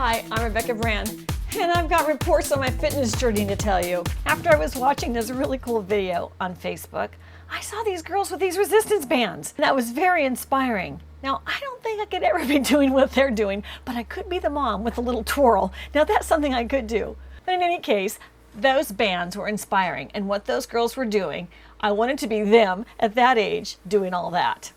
Hi, I'm Rebecca Brand, and I've got reports on my fitness journey to tell you. After I was watching this really cool video on Facebook, I saw these girls with these resistance bands. That was very inspiring. Now, I don't think I could ever be doing what they're doing, but I could be the mom with a little twirl. Now, that's something I could do. But in any case, those bands were inspiring, and what those girls were doing, I wanted to be them at that age doing all that.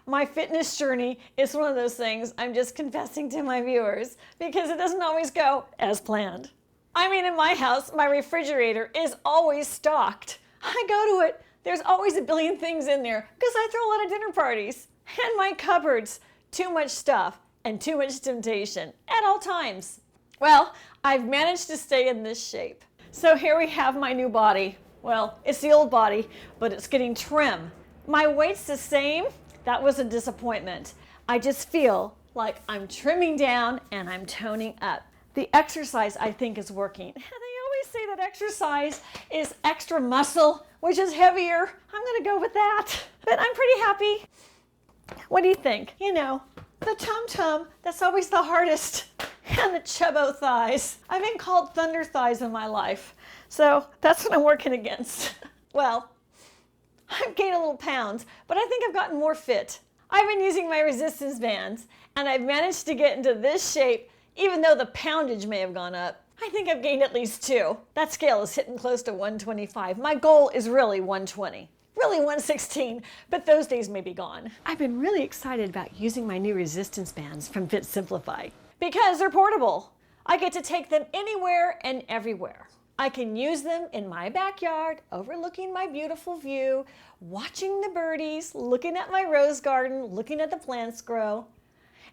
My fitness journey is one of those things I'm just confessing to my viewers because it doesn't always go as planned. I mean, in my house, my refrigerator is always stocked. I go to it, there's always a billion things in there because I throw a lot of dinner parties. And my cupboards, too much stuff and too much temptation at all times. Well, I've managed to stay in this shape. So here we have my new body. Well, it's the old body, but it's getting trim. My weight's the same. That was a disappointment. I just feel like I'm trimming down and I'm toning up. The exercise, I think, is working. They always say that exercise is extra muscle, which is heavier. I'm gonna go with that. But I'm pretty happy. What do you think? You know, the tum-tum, that's always the hardest. And the chubbo thighs. I've been called thunder thighs in my life. So that's what I'm working against. Well, I've gained a little pounds, but I think I've gotten more fit. I've been using my resistance bands, and I've managed to get into this shape, even though the poundage may have gone up. I think I've gained at least 2. That scale is hitting close to 125. My goal is really 120. Really 116, but those days may be gone. I've been really excited about using my new resistance bands from Fit Simplify because they're portable. I get to take them anywhere and everywhere. I can use them in my backyard, overlooking my beautiful view, watching the birdies, looking at my rose garden, looking at the plants grow.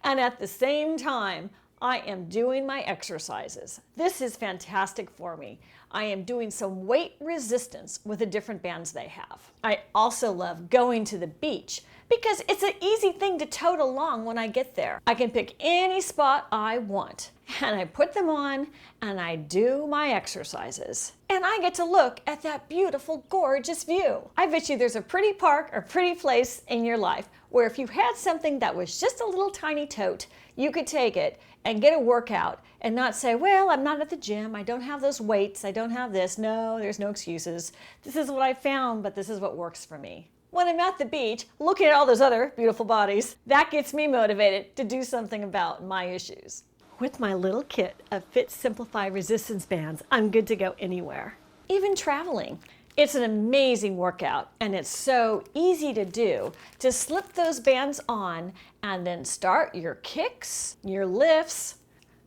And at the same time, I am doing my exercises. This is fantastic for me. I am doing some weight resistance with the different bands they have. I also love going to the beach because it's an easy thing to tote along when I get there. I can pick any spot I want and I put them on and I do my exercises. And I get to look at that beautiful, gorgeous view. I bet you there's a pretty park or pretty place in your life where if you had something that was just a little tiny tote, you could take it and get a workout and not say, well, I'm not at the gym, I don't have those weights, I don't have this. No, there's no excuses. This is what I found, but this is what works for me. When I'm at the beach, looking at all those other beautiful bodies, that gets me motivated to do something about my issues. With my little kit of Fit Simplify resistance bands, I'm good to go anywhere, even traveling. It's an amazing workout, and it's so easy to do. To slip those bands on and then start your kicks, your lifts,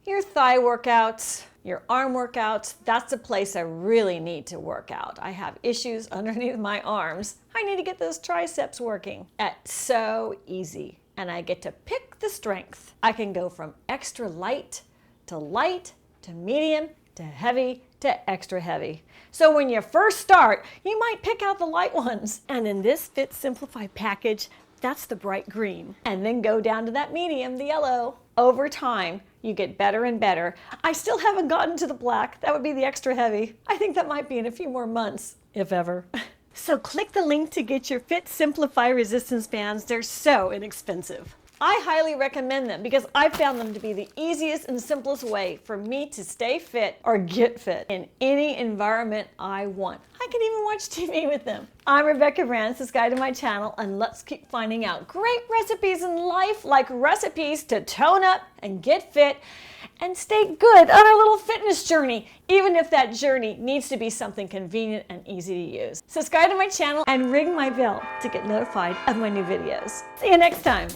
your thigh workouts, your arm workouts. That's the place I really need to work out. I have issues underneath my arms. I need to get those triceps working. It's so easy, and I get to pick the strength. I can go from extra light to medium to heavy to extra heavy. So when you first start, you might pick out the light ones. And in this Fit Simplify package, that's the bright green. And then go down to that medium, the yellow. Over time, you get better and better. I still haven't gotten to the black. That would be the extra heavy. I think that might be in a few more months, if ever. So click the link to get your Fit Simplify resistance bands. They're so inexpensive. I highly recommend them because I found them to be the easiest and simplest way for me to stay fit or get fit in any environment I want. I can even watch TV with them. I'm Rebecca Brand, subscribe to my channel, and let's keep finding out great recipes in life, like recipes to tone up and get fit and stay good on our little fitness journey, even if that journey needs to be something convenient and easy to use. Subscribe to my channel and ring my bell to get notified of my new videos. See you next time.